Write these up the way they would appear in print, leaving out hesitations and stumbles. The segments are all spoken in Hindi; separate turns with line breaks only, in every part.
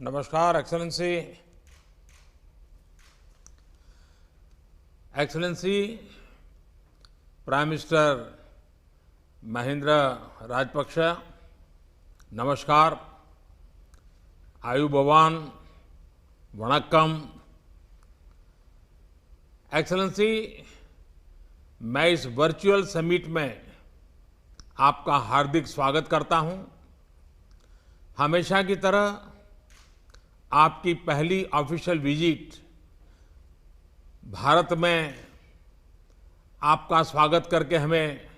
नमस्कार excellency prime minister Mahindra Rajapaksa, नमस्कार, आयुबोवान, वणक्कम। एक्सेलेंसी, मैं इस वर्चुअल समिट में आपका हार्दिक स्वागत करता हूं। हमेशा की तरह आपकी पहली ऑफिशियल विजिट भारत में आपका स्वागत करके हमें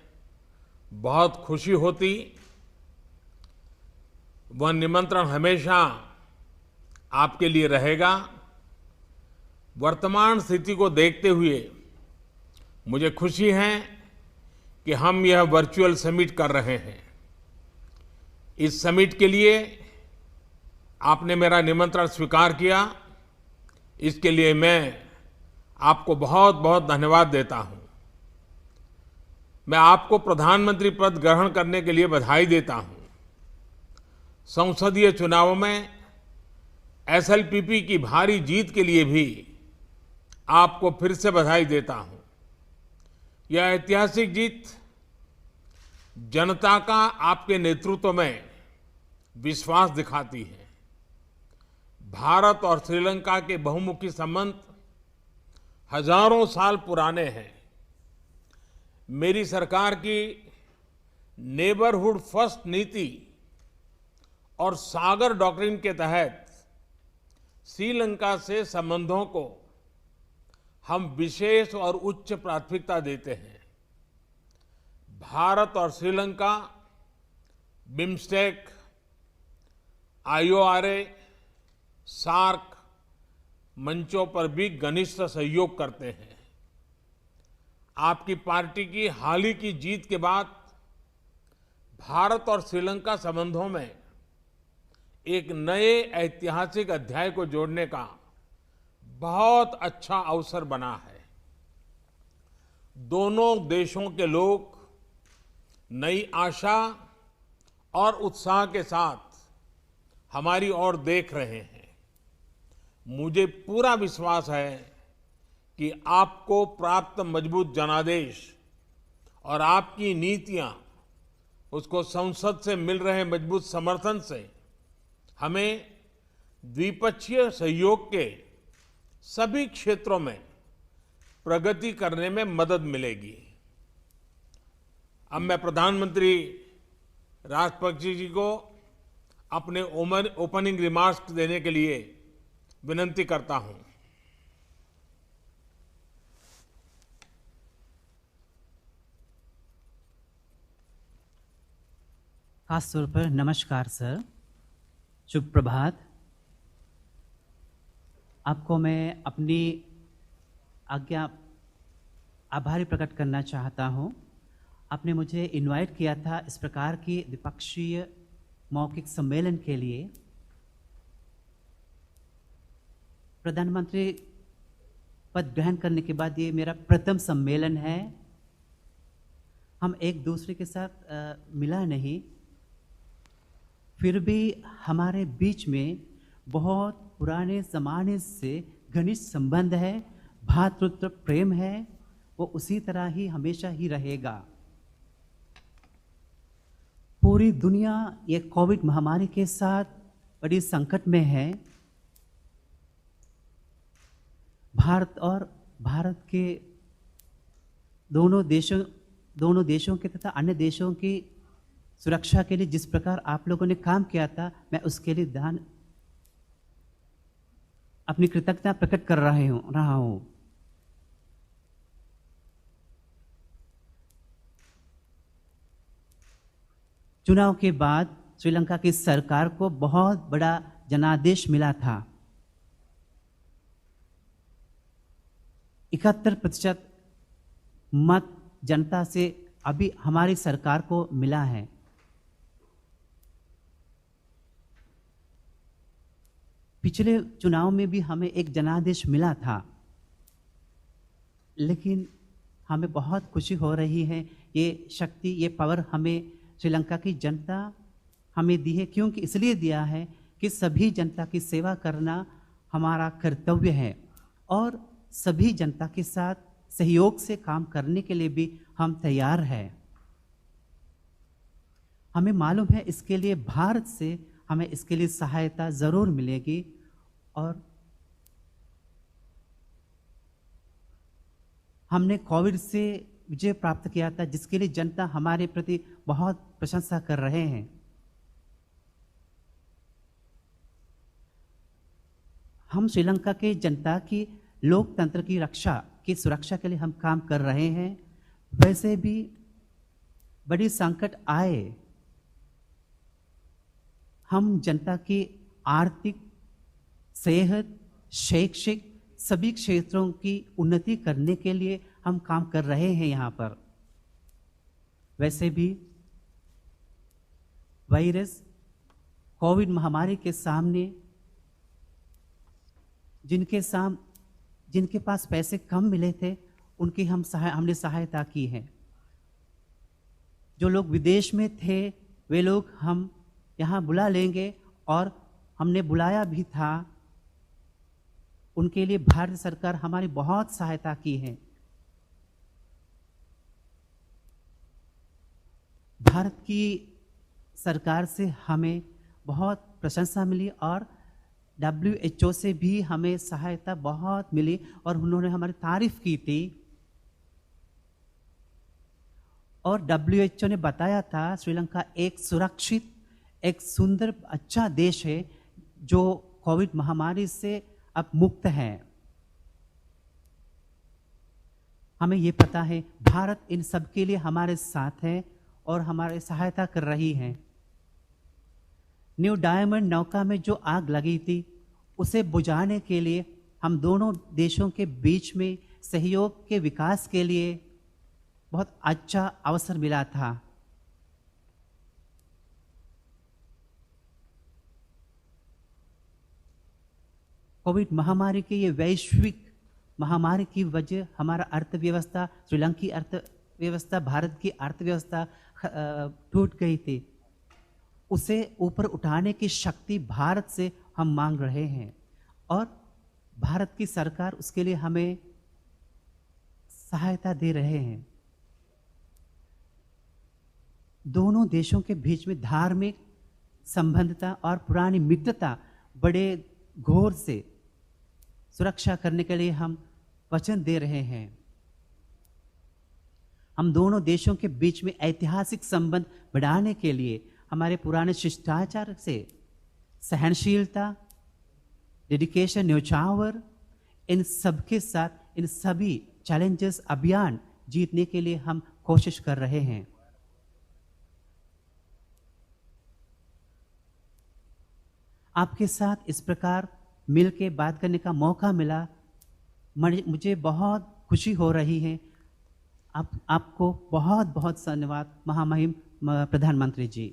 बहुत खुशी होती। वह निमंत्रण हमेशा आपके लिए रहेगा। वर्तमान स्थिति को देखते हुए मुझे खुशी है कि हम यह वर्चुअल समिट कर रहे हैं। इस समिट के लिए आपने मेरा निमंत्रण स्वीकार किया, इसके लिए मैं आपको बहुत बहुत धन्यवाद देता हूं। मैं आपको प्रधानमंत्री पद ग्रहण करने के लिए बधाई देता हूं। संसदीय चुनावों में एसएलपीपी की भारी जीत के लिए भी आपको फिर से बधाई देता हूं। यह ऐतिहासिक जीत जनता का आपके नेतृत्व में विश्वास दिखाती है। भारत और श्रीलंका के बहुमुखी संबंध हजारों साल पुराने हैं। मेरी सरकार की नेबरहुड फर्स्ट नीति और सागर डॉक्ट्रिन के तहत श्रीलंका से संबंधों को हम विशेष और उच्च प्राथमिकता देते हैं। भारत और श्रीलंका बिम्स्टेक, आईओआरए, सार्क मंचों पर भी घनिष्ठ सहयोग करते हैं। आपकी पार्टी की हाल ही की जीत के बाद भारत और श्रीलंका संबंधों में एक नए ऐतिहासिक अध्याय को जोड़ने का बहुत अच्छा अवसर बना है। दोनों देशों के लोग नई आशा और उत्साह के साथ हमारी ओर देख रहे हैं। मुझे पूरा विश्वास है कि आपको प्राप्त मजबूत जनादेश और आपकी नीतियां, उसको संसद से मिल रहे मजबूत समर्थन से हमें द्विपक्षीय सहयोग के सभी क्षेत्रों में प्रगति करने में मदद मिलेगी। अब मैं प्रधानमंत्री राजपक्ष जी को अपने ओपनिंग रिमार्क्स देने के लिए विनंती करता हूं।
खास तौर पर नमस्कार सर, शुभ प्रभात। आपको मैं अपनी आभारी प्रकट करना चाहता हूं। आपने मुझे इनवाइट किया था इस प्रकार की द्विपक्षीय मौखिक सम्मेलन के लिए। प्रधानमंत्री पद ग्रहण करने के बाद ये मेरा प्रथम सम्मेलन है। हम एक दूसरे के साथ मिला नहीं, फिर भी हमारे बीच में बहुत पुराने ज़माने से घनिष्ठ संबंध है, भ्रातृत्व प्रेम है, वो उसी तरह ही हमेशा ही रहेगा। पूरी दुनिया ये कोविड महामारी के साथ बड़ी संकट में है। भारत के दोनों देशों के तथा अन्य देशों की सुरक्षा के लिए जिस प्रकार आप लोगों ने काम किया था, मैं उसके लिए अपनी कृतज्ञता प्रकट कर रहा हूं। चुनाव के बाद श्रीलंका की सरकार को बहुत बड़ा जनादेश मिला था। 71% मत जनता से अभी हमारी सरकार को मिला है। पिछले चुनाव में भी हमें एक जनादेश मिला था, लेकिन हमें बहुत खुशी हो रही है। ये शक्ति, ये पावर हमें श्रीलंका की जनता हमें दी है। क्योंकि इसलिए दिया है कि सभी जनता की सेवा करना हमारा कर्तव्य है और सभी जनता के साथ सहयोग से काम करने के लिए भी हम तैयार हैं। हमें मालूम है इसके लिए भारत से हमें इसके लिए सहायता ज़रूर मिलेगी और हमने कोविड से विजय प्राप्त किया था, जिसके लिए जनता हमारे प्रति बहुत प्रशंसा कर रहे हैं। हम श्रीलंका के जनता की लोकतंत्र की रक्षा की सुरक्षा के लिए हम काम कर रहे हैं। वैसे भी बड़ी संकट आए, हम जनता की आर्थिक, सेहत, शैक्षिक सभी क्षेत्रों की उन्नति करने के लिए हम काम कर रहे हैं यहाँ पर। वैसे भी वायरस कोविड महामारी के सामने जिनके पास पैसे कम मिले थे उनकी हमने सहायता की है। जो लोग विदेश में थे वे लोग हम यहाँ बुला लेंगे और हमने बुलाया भी था। उनके लिए भारत सरकार हमारी बहुत सहायता की है। भारत की सरकार से हमें बहुत प्रशंसा मिली और WHO से भी हमें सहायता बहुत मिली और उन्होंने हमारी तारीफ की थी। और WHO ने बताया था श्रीलंका एक सुरक्षित, एक सुंदर, अच्छा देश है जो कोविड महामारी से अब मुक्त है। हमें ये पता है भारत इन सब के लिए हमारे साथ है और हमारी सहायता कर रही है। न्यू डायमंड नौका में जो आग लगी थी उसे बुझाने के लिए हम दोनों देशों के बीच में सहयोग के विकास के लिए बहुत अच्छा अवसर मिला था। कोविड महामारी के ये वैश्विक महामारी की वजह हमारा अर्थव्यवस्था, श्रीलंकी अर्थव्यवस्था, भारत की अर्थव्यवस्था टूट गई थी। उसे ऊपर उठाने की शक्ति भारत से हम मांग रहे हैं और भारत की सरकार उसके लिए हमें सहायता दे रहे हैं। दोनों देशों के बीच में धार्मिक संबंधता और पुरानी मित्रता बड़े घोर से सुरक्षा करने के लिए हम वचन दे रहे हैं। हम दोनों देशों के बीच में ऐतिहासिक संबंध बढ़ाने के लिए हमारे पुराने शिष्टाचार से सहनशीलता, डेडिकेशन, न्योछावर, इन सबके साथ इन सभी चैलेंजेस अभियान जीतने के लिए हम कोशिश कर रहे हैं। आपके साथ इस प्रकार मिल के बात करने का मौका मिला, मुझे बहुत खुशी हो रही है। आपको बहुत बहुत धन्यवाद महामहिम प्रधानमंत्री जी।